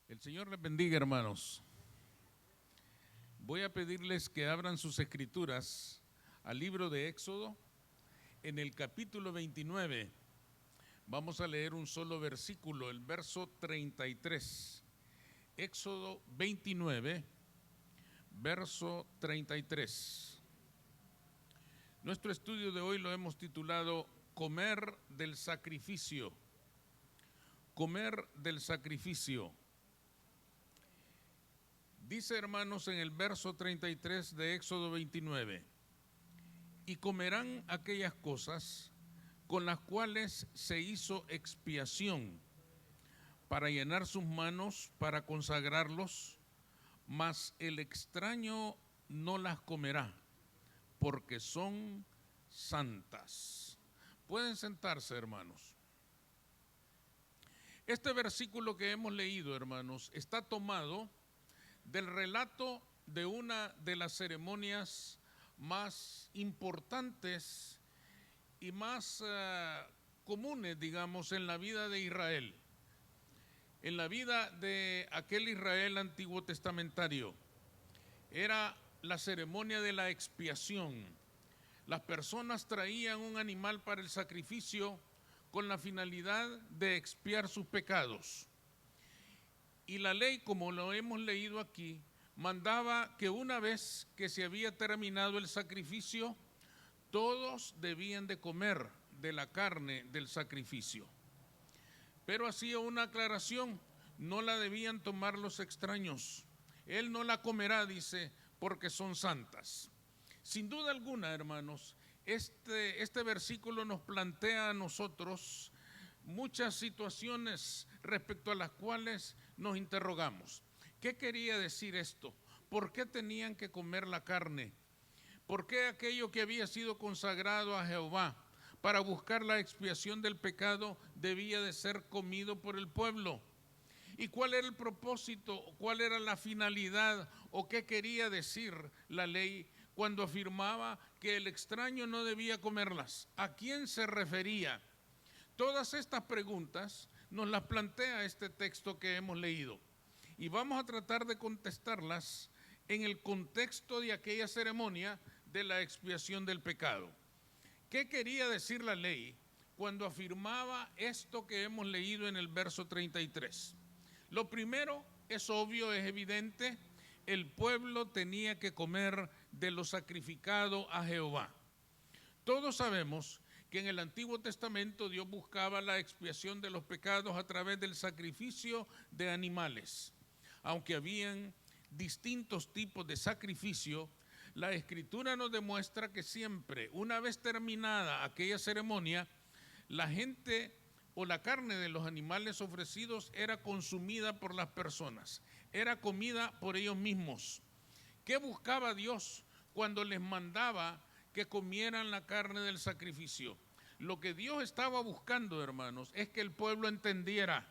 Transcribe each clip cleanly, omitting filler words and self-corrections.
El Señor les bendiga, hermanos. Voy a pedirles que abran sus escrituras al libro de Éxodo, en el capítulo 29. Vamos a leer un solo versículo, el verso 33. Éxodo 29, verso 33. Nuestro estudio de hoy lo hemos titulado Comer del sacrificio. Comer del sacrificio. Dice, hermanos, en el verso 33 de Éxodo 29, y comerán aquellas cosas con las cuales se hizo expiación para llenar sus manos, para consagrarlos, mas el extraño no las comerá, porque son santas. Pueden sentarse, hermanos. Este versículo que hemos leído, hermanos, está tomado del relato de una de las ceremonias más importantes y más comunes, digamos, en la vida de Israel, en la vida de aquel Israel antiguo testamentario. Era la ceremonia de la expiación. Las personas traían un animal para el sacrificio con la finalidad de expiar sus pecados. Y la ley, como lo hemos leído aquí, mandaba que una vez que se había terminado el sacrificio, todos debían de comer de la carne del sacrificio. Pero hacía una aclaración: no la debían tomar los extraños. Él no la comerá, dice, porque son santas. Sin duda alguna, hermanos, este versículo nos plantea a nosotros muchas situaciones respecto a las cuales nos interrogamos. ¿Qué quería decir esto? ¿Por qué tenían que comer la carne? ¿Por qué aquello que había sido consagrado a Jehová para buscar la expiación del pecado debía de ser comido por el pueblo? ¿Y cuál era el propósito, cuál era la finalidad o qué quería decir la ley cuando afirmaba que el extraño no debía comerlas? ¿A quién se refería? Todas estas preguntas nos las plantea este texto que hemos leído y vamos a tratar de contestarlas en el contexto de aquella ceremonia de la expiación del pecado. ¿Qué quería decir la ley cuando afirmaba esto que hemos leído en el verso 33? Lo primero es obvio, es evidente: el pueblo tenía que comer de lo sacrificado a Jehová. Todos sabemos que en el Antiguo Testamento Dios buscaba la expiación de los pecados a través del sacrificio de animales. Aunque habían distintos tipos de sacrificio, la Escritura nos demuestra que siempre, una vez terminada aquella ceremonia, la gente o la carne de los animales ofrecidos era consumida por las personas, era comida por ellos mismos. ¿Qué buscaba Dios cuando les mandaba que comieran la carne del sacrificio? Lo que Dios estaba buscando, hermanos, es que el pueblo entendiera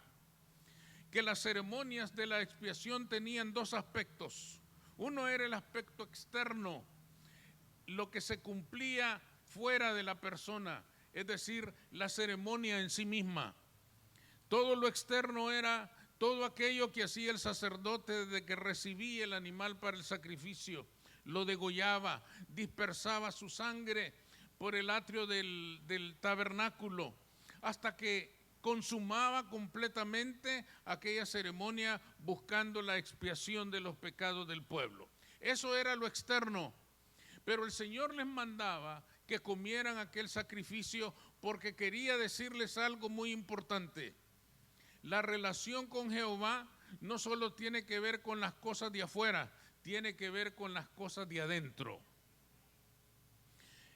que las ceremonias de la expiación tenían dos aspectos. Uno era el aspecto externo, lo que se cumplía fuera de la persona, es decir, la ceremonia en sí misma. Todo lo externo era todo aquello que hacía el sacerdote desde que recibía el animal para el sacrificio. Lo degollaba, dispersaba su sangre por el atrio del tabernáculo, hasta que consumaba completamente aquella ceremonia buscando la expiación de los pecados del pueblo. Eso era lo externo. Pero el Señor les mandaba que comieran aquel sacrificio porque quería decirles algo muy importante. La relación con Jehová no solo tiene que ver con las cosas de afuera, tiene que ver con las cosas de adentro.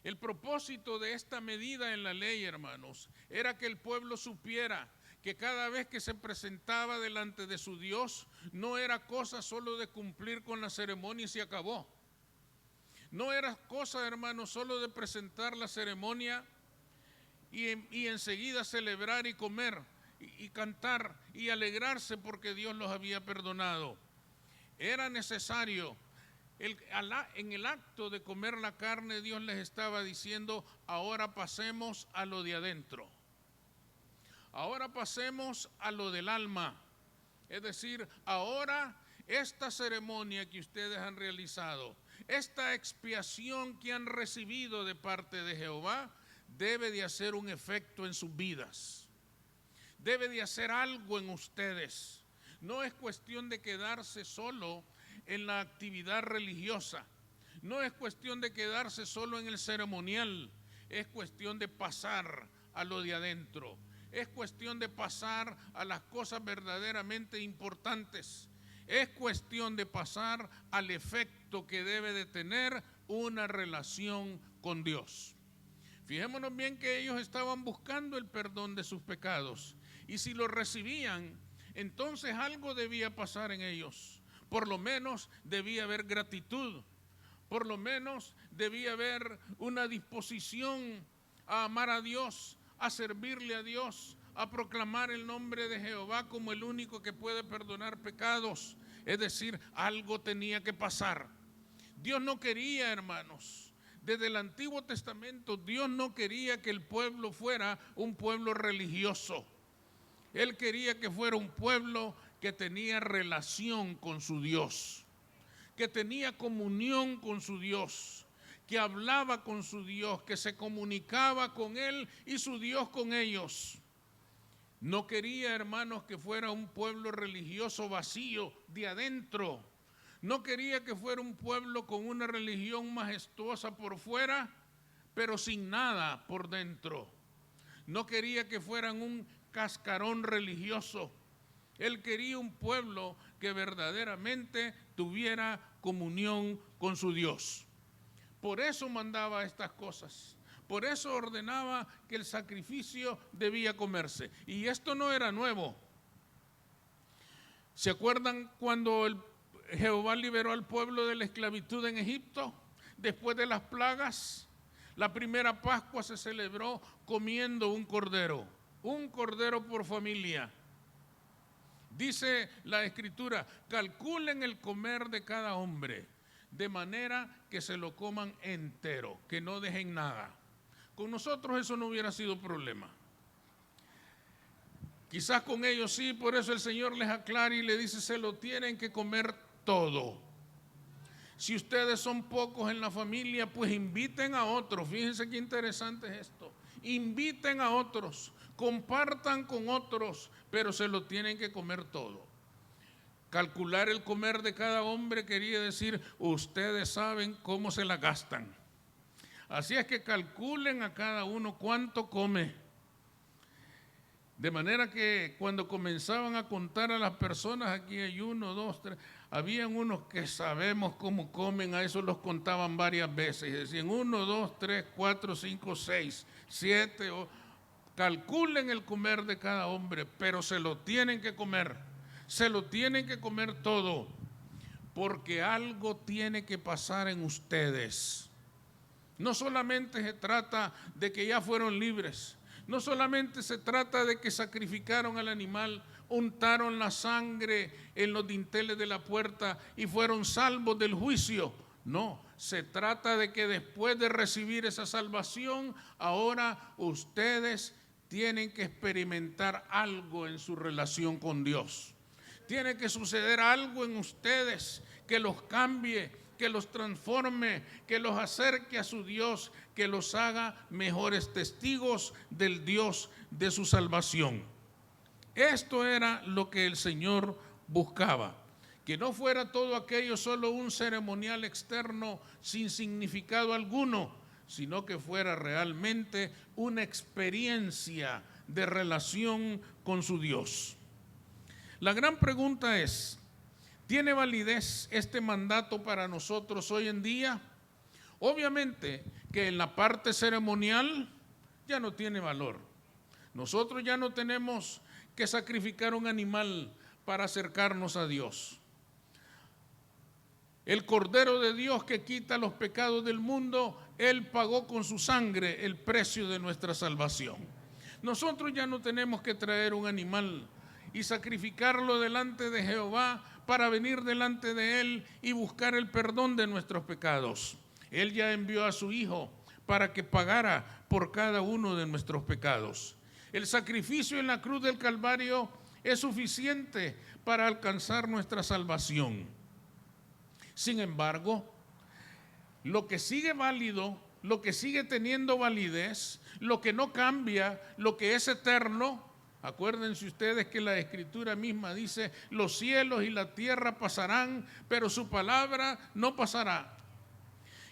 El propósito de esta medida en la ley, hermanos, era que el pueblo supiera que cada vez que se presentaba delante de su Dios, no era cosa solo de cumplir con la ceremonia y se acabó. No era cosa, hermanos, solo de presentar la ceremonia y enseguida celebrar y comer y cantar y alegrarse porque Dios los había perdonado. Era necesario, en el acto de comer la carne, Dios les estaba diciendo: ahora pasemos a lo de adentro. Ahora pasemos a lo del alma. Es decir, ahora esta ceremonia que ustedes han realizado, esta expiación que han recibido de parte de Jehová, debe de hacer un efecto en sus vidas. Debe de hacer algo en ustedes. No es cuestión de quedarse solo en la actividad religiosa. No es cuestión de quedarse solo en el ceremonial. Es cuestión de pasar a lo de adentro. Es cuestión de pasar a las cosas verdaderamente importantes. Es cuestión de pasar al efecto que debe de tener una relación con Dios. Fijémonos bien que ellos estaban buscando el perdón de sus pecados. Y si lo recibían, entonces algo debía pasar en ellos. Por lo menos debía haber gratitud. Por lo menos debía haber una disposición a amar a Dios, a servirle a Dios, a proclamar el nombre de Jehová como el único que puede perdonar pecados. Es decir, algo tenía que pasar. Dios no quería, hermanos, desde el Antiguo Testamento, Dios no quería que el pueblo fuera un pueblo religioso. Él quería que fuera un pueblo que tenía relación con su Dios, que tenía comunión con su Dios, que hablaba con su Dios, que se comunicaba con Él y su Dios con ellos. No quería, hermanos, que fuera un pueblo religioso vacío de adentro. No quería que fuera un pueblo con una religión majestuosa por fuera, pero sin nada por dentro. No quería que fueran un cascarón religioso. Él quería un pueblo que verdaderamente tuviera comunión con su Dios. Por eso mandaba estas cosas. Por eso ordenaba que el sacrificio debía comerse. Y esto no era nuevo. ¿Se acuerdan cuando Jehová liberó al pueblo de la esclavitud en Egipto? Después de las plagas, la primera Pascua se celebró comiendo un cordero por familia. Dice la Escritura, calculen el comer de cada hombre, de manera que se lo coman entero, que no dejen nada. Con nosotros eso no hubiera sido problema. Quizás con ellos sí, por eso el Señor les aclara y le dice, se lo tienen que comer todo. Si ustedes son pocos en la familia, pues inviten a otros. Fíjense qué interesante es esto. Inviten a otros, compartan con otros, pero se lo tienen que comer todo. Calcular el comer de cada hombre quería decir, ustedes saben cómo se la gastan. Así es que calculen a cada uno cuánto come. De manera que cuando comenzaban a contar a las personas, aquí hay 1, 2, 3, habían unos que sabemos cómo comen, a esos los contaban varias veces. Y decían 1, 2, 3, 4, 5, 6, 7, calculen el comer de cada hombre, pero se lo tienen que comer. Se lo tienen que comer todo, porque algo tiene que pasar en ustedes. No solamente se trata de que ya fueron libres, no solamente se trata de que sacrificaron al animal, untaron la sangre en los dinteles de la puerta y fueron salvos del juicio. No, se trata de que después de recibir esa salvación, ahora ustedes tienen que experimentar algo en su relación con Dios. Tiene que suceder algo en ustedes que los cambie, que los transforme, que los acerque a su Dios, que los haga mejores testigos del Dios de su salvación. Esto era lo que el Señor buscaba, que no fuera todo aquello solo un ceremonial externo sin significado alguno, sino que fuera realmente una experiencia de relación con su Dios. La gran pregunta es, ¿tiene validez este mandato para nosotros hoy en día? Obviamente que en la parte ceremonial ya no tiene valor. Nosotros ya no tenemos que sacrificar un animal para acercarnos a Dios. El Cordero de Dios que quita los pecados del mundo, Él pagó con su sangre el precio de nuestra salvación. Nosotros ya no tenemos que traer un animal y sacrificarlo delante de Jehová para venir delante de Él y buscar el perdón de nuestros pecados. Él ya envió a su Hijo para que pagara por cada uno de nuestros pecados. El sacrificio en la cruz del Calvario es suficiente para alcanzar nuestra salvación. Sin embargo, lo que sigue válido, lo que sigue teniendo validez, lo que no cambia, lo que es eterno, acuérdense ustedes que la Escritura misma dice, los cielos y la tierra pasarán, pero su palabra no pasará.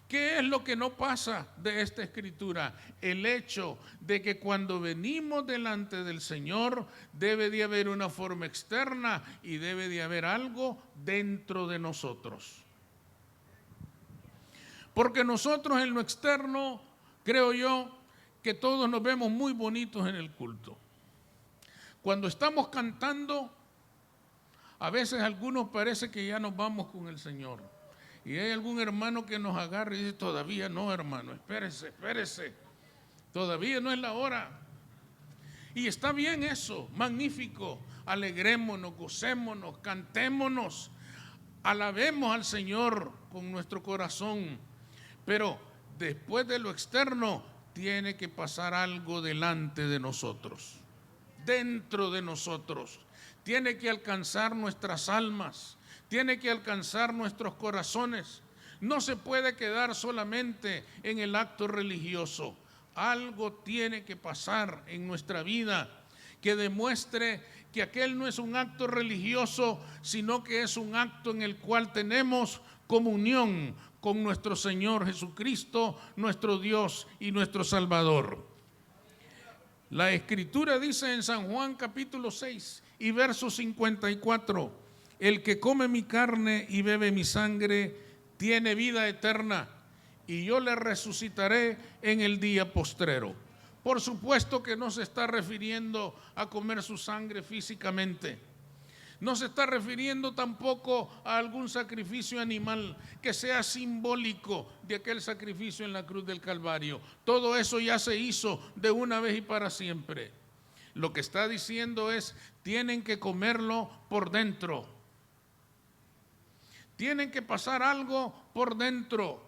¿Qué es lo que no pasa de esta Escritura? El hecho de que cuando venimos delante del Señor debe de haber una forma externa y debe de haber algo dentro de nosotros. Porque nosotros en lo externo, creo yo, que todos nos vemos muy bonitos en el culto. Cuando estamos cantando, a veces algunos parece que ya nos vamos con el Señor. Y hay algún hermano que nos agarra y dice, todavía no, hermano, espérese, todavía no es la hora. Y está bien eso, magnífico, alegrémonos, gocémonos, cantémonos, alabemos al Señor con nuestro corazón, pero después de lo externo tiene que pasar algo delante de nosotros, dentro de nosotros, tiene que alcanzar nuestras almas, tiene que alcanzar nuestros corazones. No se puede quedar solamente en el acto religioso. Algo tiene que pasar en nuestra vida que demuestre que aquel no es un acto religioso, sino que es un acto en el cual tenemos comunión con nuestro Señor Jesucristo, nuestro Dios y nuestro Salvador. La Escritura dice en San Juan capítulo 6 y verso 54, el que come mi carne y bebe mi sangre tiene vida eterna, y yo le resucitaré en el día postrero. Por supuesto que no se está refiriendo a comer su sangre físicamente. No se está refiriendo tampoco a algún sacrificio animal que sea simbólico de aquel sacrificio en la cruz del Calvario. Todo eso ya se hizo de una vez y para siempre. Lo que está diciendo es, tienen que comerlo por dentro. Tienen que pasar algo por dentro.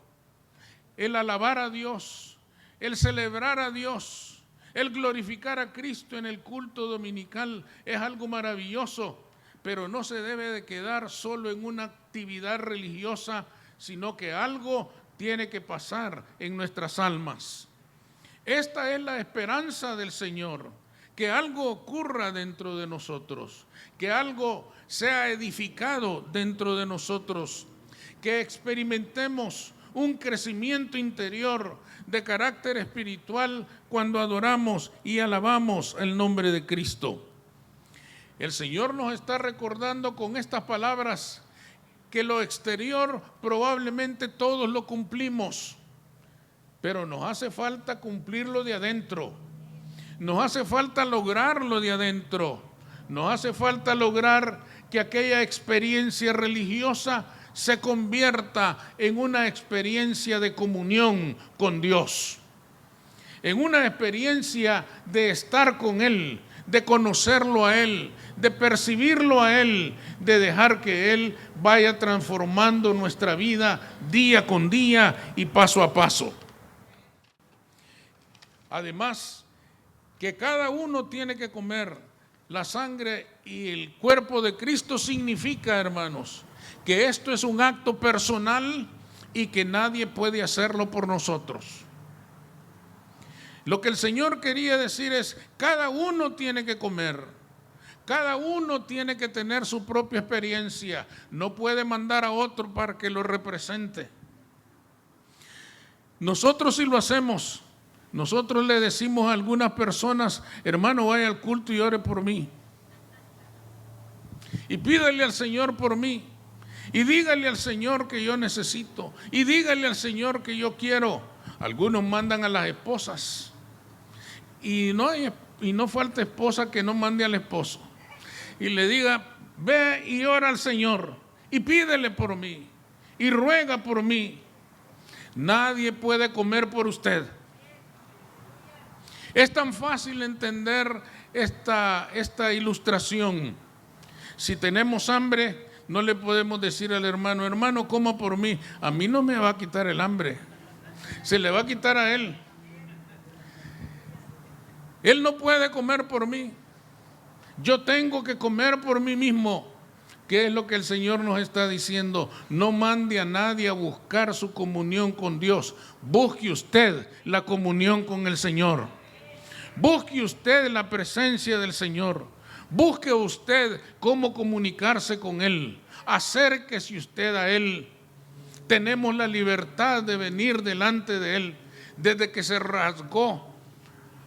El alabar a Dios, el celebrar a Dios, el glorificar a Cristo en el culto dominical es algo maravilloso, pero no se debe de quedar solo en una actividad religiosa, sino que algo tiene que pasar en nuestras almas. Esta es la esperanza del Señor, que algo ocurra dentro de nosotros, que algo sea edificado dentro de nosotros, que experimentemos un crecimiento interior de carácter espiritual cuando adoramos y alabamos el nombre de Cristo. El Señor nos está recordando con estas palabras que lo exterior probablemente todos lo cumplimos, pero nos hace falta cumplirlo de adentro. Nos hace falta lograrlo de adentro. Nos hace falta lograr que aquella experiencia religiosa se convierta en una experiencia de comunión con Dios, en una experiencia de estar con Él, de conocerlo a Él, de percibirlo a Él, de dejar que Él vaya transformando nuestra vida día con día y paso a paso. Además, que cada uno tiene que comer la sangre y el cuerpo de Cristo significa, hermanos, que esto es un acto personal y que nadie puede hacerlo por nosotros. Lo que el Señor quería decir es, cada uno tiene que comer, cada uno tiene que tener su propia experiencia, no puede mandar a otro para que lo represente. Nosotros sí lo hacemos. Nosotros le decimos a algunas personas, hermano, vaya al culto y ore por mí. Y pídale al Señor por mí. Y dígale al Señor que yo necesito. Y dígale al Señor que yo quiero. Algunos mandan a las esposas. Y no falta esposa que no mande al esposo. Y le diga, ve y ora al Señor. Y pídele por mí. Y ruega por mí. Nadie puede comer por usted. Es tan fácil entender esta ilustración. Si tenemos hambre, no le podemos decir al hermano, hermano, coma por mí. A mí no me va a quitar el hambre, se le va a quitar a él. Él no puede comer por mí. Yo tengo que comer por mí mismo. ¿Qué es lo que el Señor nos está diciendo? No mande a nadie a buscar su comunión con Dios. Busque usted la comunión con el Señor. Busque usted la presencia del Señor. Busque usted cómo comunicarse con Él. Acérquese usted a Él. Tenemos la libertad de venir delante de Él. Desde que se rasgó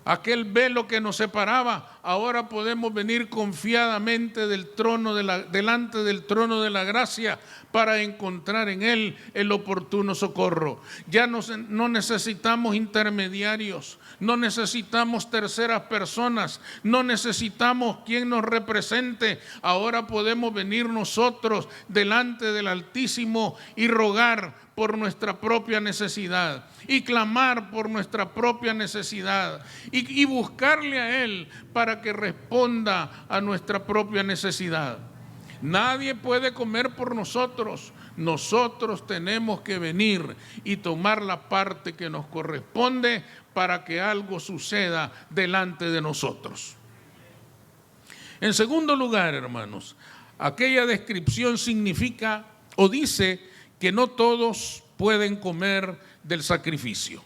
aquel velo que nos separaba, ahora podemos venir confiadamente delante del trono de la gracia para encontrar en Él el oportuno socorro. Ya no necesitamos intermediarios, no necesitamos terceras personas, no necesitamos quien nos represente. Ahora podemos venir nosotros delante del Altísimo y rogar por nuestra propia necesidad y clamar por nuestra propia necesidad y buscarle a Él para que responda a nuestra propia necesidad. Nadie puede comer por nosotros. Nosotros tenemos que venir y tomar la parte que nos corresponde para que algo suceda delante de nosotros. En segundo lugar, hermanos, aquella descripción significa o dice que no todos pueden comer del sacrificio.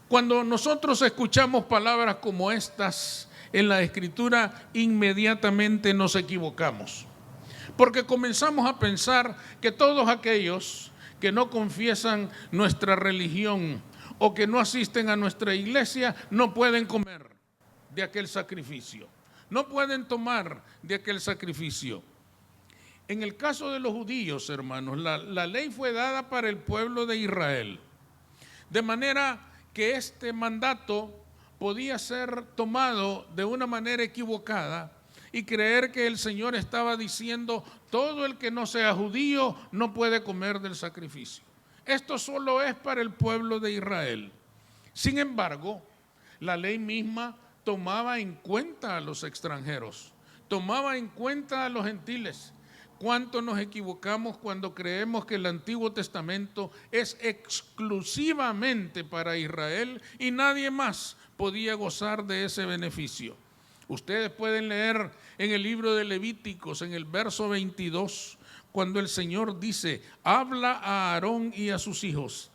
Cuando nosotros escuchamos palabras como estas en la Escritura, inmediatamente nos equivocamos, porque comenzamos a pensar que todos aquellos que no confiesan nuestra religión o que no asisten a nuestra iglesia no pueden comer de aquel sacrificio, no pueden tomar de aquel sacrificio. En el caso de los judíos, hermanos, la ley fue dada para el pueblo de Israel, de manera que este mandato podía ser tomado de una manera equivocada y creer que el Señor estaba diciendo: todo el que no sea judío no puede comer del sacrificio. Esto solo es para el pueblo de Israel. Sin embargo, la ley misma tomaba en cuenta a los extranjeros, tomaba en cuenta a los gentiles. ¿Cuánto nos equivocamos cuando creemos que el Antiguo Testamento es exclusivamente para Israel y nadie más podía gozar de ese beneficio? Ustedes pueden leer en el libro de Levíticos, en el verso 22, cuando el Señor dice: habla a Aarón y a sus hijos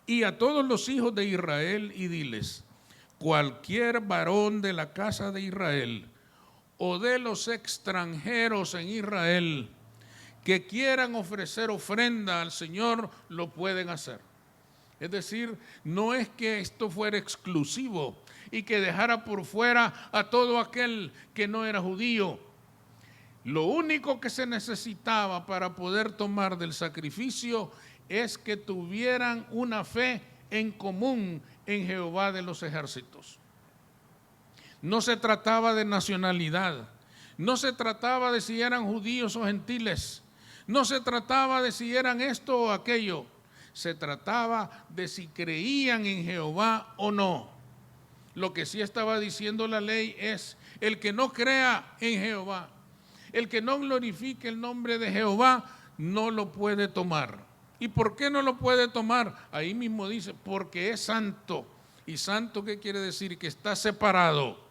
y a todos los hijos de Israel y diles: cualquier varón de la casa de Israel o de los extranjeros en Israel que quieran ofrecer ofrenda al Señor, lo pueden hacer. Es decir, no es que esto fuera exclusivo y que dejara por fuera a todo aquel que no era judío. Lo único que se necesitaba para poder tomar del sacrificio es que tuvieran una fe en común en Jehová de los ejércitos. No se trataba de nacionalidad, no se trataba de si eran judíos o gentiles, no se trataba de si eran esto o aquello, se trataba de si creían en Jehová o no. Lo que sí estaba diciendo la ley es: el que no crea en Jehová, el que no glorifique el nombre de Jehová, no lo puede tomar. ¿Y por qué no lo puede tomar? Ahí mismo dice: porque es santo. ¿Y santo qué quiere decir? Que está separado.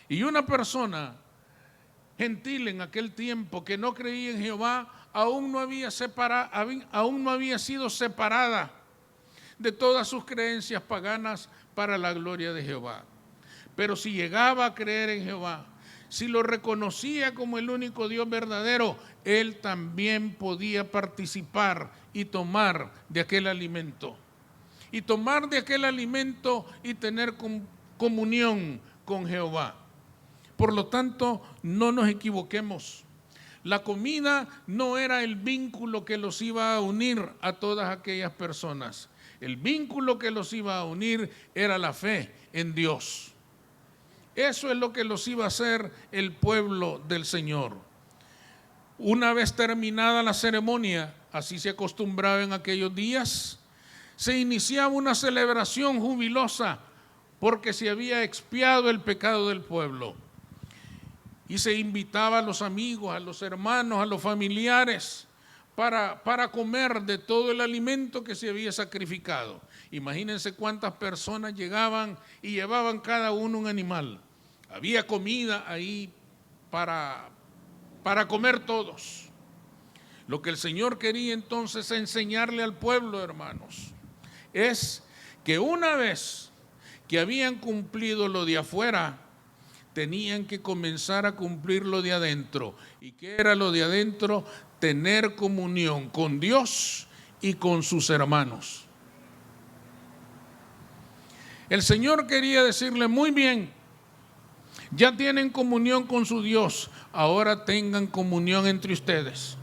Y una persona gentil en aquel tiempo que no creía en Jehová aún no había sido separada de todas sus creencias paganas para la gloria de Jehová. Pero si llegaba a creer en Jehová, si lo reconocía como el único Dios verdadero, él también podía participar y tomar de aquel alimento. Y tomar de aquel alimento y tener comunión con Jehová. Por lo tanto, no nos equivoquemos. La comida no era el vínculo que los iba a unir a todas aquellas personas. El vínculo que los iba a unir era la fe en Dios. Eso es lo que los iba a hacer el pueblo del Señor. Una vez terminada la ceremonia, así se acostumbraba en aquellos días, se iniciaba una celebración jubilosa porque se había expiado el pecado del pueblo. Y se invitaba a los amigos, a los hermanos, a los familiares para comer de todo el alimento que se había sacrificado. Imagínense cuántas personas llegaban y llevaban cada uno un animal. Había comida ahí para comer todos. Lo que el Señor quería entonces enseñarle al pueblo, hermanos, es que una vez que habían cumplido lo de afuera, tenían que comenzar a cumplir lo de adentro. ¿Y qué era lo de adentro? Tener comunión con Dios y con sus hermanos. El Señor quería decirle: muy bien, ya tienen comunión con su Dios, ahora tengan comunión entre ustedes.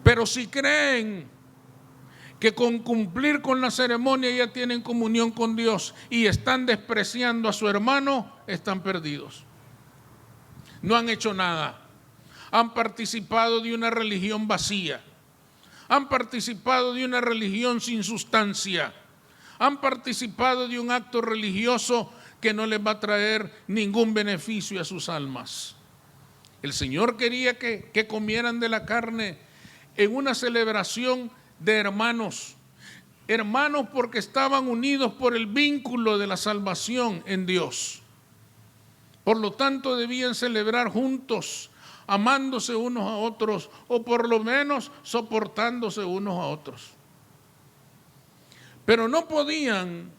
Pero si creen que con cumplir con la ceremonia ya tienen comunión con Dios y están despreciando a su hermano, están perdidos. No han hecho nada. Han participado de una religión vacía. Han participado de una religión sin sustancia. Han participado de un acto religioso que no les va a traer ningún beneficio a sus almas. El Señor quería que comieran de la carne en una celebración de hermanos. Hermanos porque estaban unidos por el vínculo de la salvación en Dios. Por lo tanto, debían celebrar juntos, amándose unos a otros, o por lo menos soportándose unos a otros. Pero no podían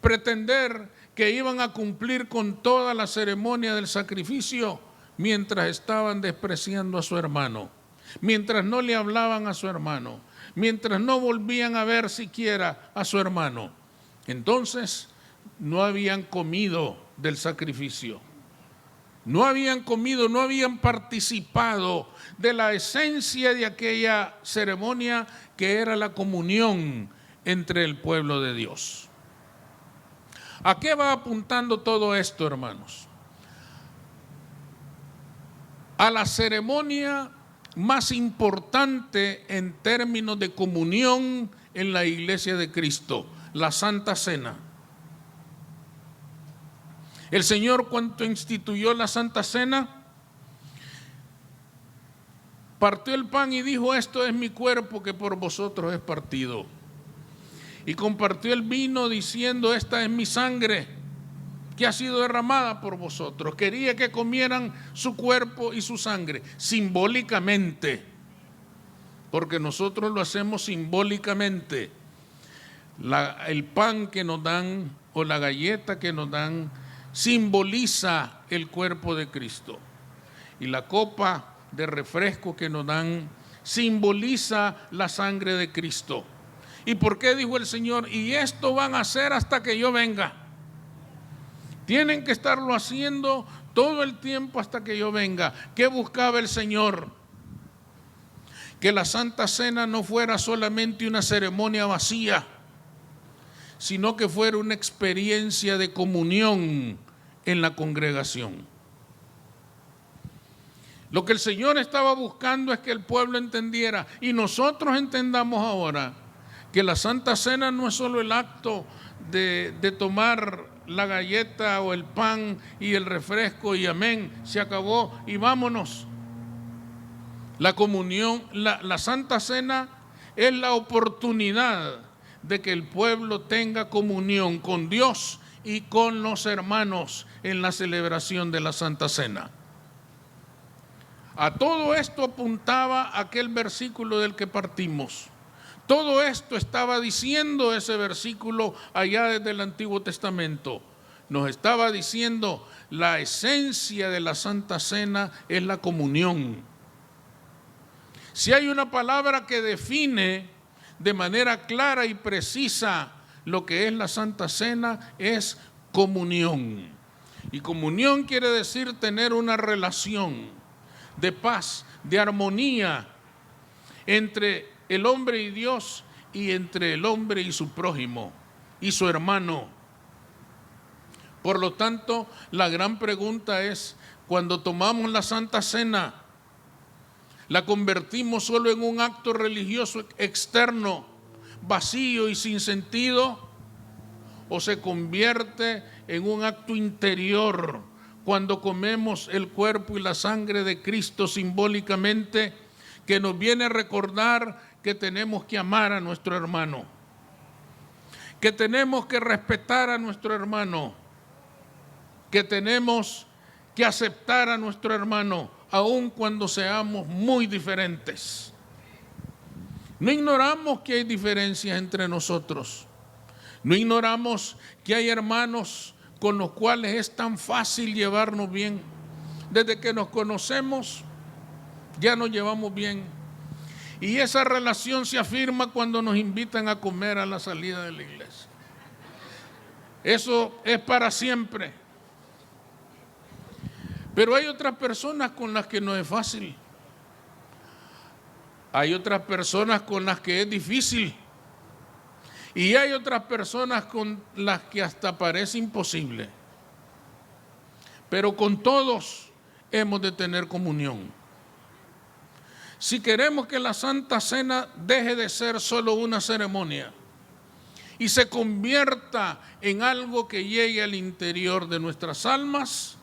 pretender que iban a cumplir con toda la ceremonia del sacrificio mientras estaban despreciando a su hermano, mientras no le hablaban a su hermano, mientras no volvían a ver siquiera a su hermano. Entonces no habían comido del sacrificio, no habían comido, no habían participado de la esencia de aquella ceremonia que era la comunión entre el pueblo de Dios. ¿A qué va apuntando todo esto, hermanos? A la ceremonia más importante en términos de comunión en la iglesia de Cristo, la Santa Cena. El Señor, cuando instituyó la Santa Cena, partió el pan y dijo: esto es mi cuerpo que por vosotros es partido. Y compartió el vino diciendo: esta es mi sangre que ha sido derramada por vosotros. Quería que comieran su cuerpo y su sangre, simbólicamente, porque nosotros lo hacemos simbólicamente. El pan que nos dan o la galleta que nos dan simboliza el cuerpo de Cristo. Y la copa de refresco que nos dan simboliza la sangre de Cristo. ¿Y por qué dijo el Señor? Y esto van a hacer hasta que yo venga. Tienen que estarlo haciendo todo el tiempo hasta que yo venga. ¿Qué buscaba el Señor? Que la Santa Cena no fuera solamente una ceremonia vacía, sino que fuera una experiencia de comunión en la congregación. Lo que el Señor estaba buscando es que el pueblo entendiera, y nosotros entendamos ahora, que la Santa Cena no es solo el acto de tomar la galleta o el pan y el refresco y amén, se acabó y vámonos. La comunión, la Santa Cena es la oportunidad de que el pueblo tenga comunión con Dios y con los hermanos en la celebración de la Santa Cena. A todo esto apuntaba aquel versículo del que partimos. Todo esto estaba diciendo ese versículo allá desde el Antiguo Testamento. Nos estaba diciendo: la esencia de la Santa Cena es la comunión. Si hay una palabra que define de manera clara y precisa lo que es la Santa Cena, es comunión. Y comunión quiere decir tener una relación de paz, de armonía entre el hombre y Dios, y entre el hombre y su prójimo y su hermano. Por lo tanto, la gran pregunta es: cuando tomamos la Santa Cena, ¿la convertimos solo en un acto religioso externo, vacío y sin sentido? ¿O se convierte en un acto interior cuando comemos el cuerpo y la sangre de Cristo simbólicamente, que nos viene a recordar que tenemos que amar a nuestro hermano, que tenemos que respetar a nuestro hermano, que tenemos que aceptar a nuestro hermano, aun cuando seamos muy diferentes. No ignoramos que hay diferencias entre nosotros. No ignoramos que hay hermanos con los cuales es tan fácil llevarnos bien. Desde que nos conocemos, ya nos llevamos bien. Y esa relación se afirma cuando nos invitan a comer a la salida de la iglesia. Eso es para siempre. Pero hay otras personas con las que no es fácil. Hay otras personas con las que es difícil. Y hay otras personas con las que hasta parece imposible. Pero con todos hemos de tener comunión. Si queremos que la Santa Cena deje de ser solo una ceremonia y se convierta en algo que llegue al interior de nuestras almas,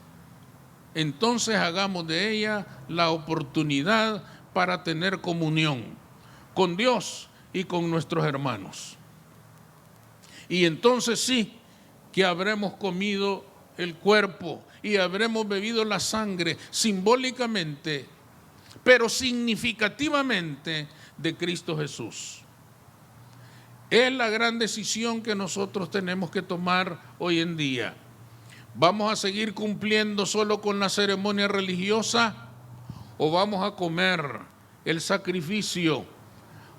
entonces hagamos de ella la oportunidad para tener comunión con Dios y con nuestros hermanos. Y entonces sí que habremos comido el cuerpo y habremos bebido la sangre simbólicamente, pero significativamente, de Cristo Jesús. Es la gran decisión que nosotros tenemos que tomar hoy en día. ¿Vamos a seguir cumpliendo solo con la ceremonia religiosa o vamos a comer el sacrificio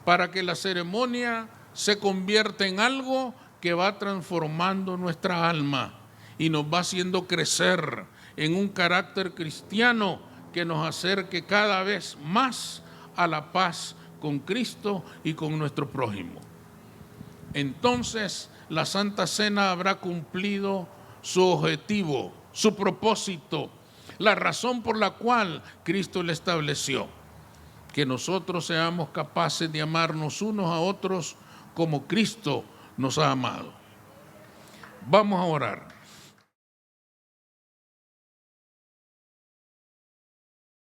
para que la ceremonia se convierta en algo que va transformando nuestra alma y nos va haciendo crecer en un carácter cristiano que nos acerque cada vez más a la paz con Cristo y con nuestro prójimo? Entonces la Santa Cena habrá cumplido su objetivo, su propósito, la razón por la cual Cristo la estableció, que nosotros seamos capaces de amarnos unos a otros como Cristo nos ha amado. Vamos a orar.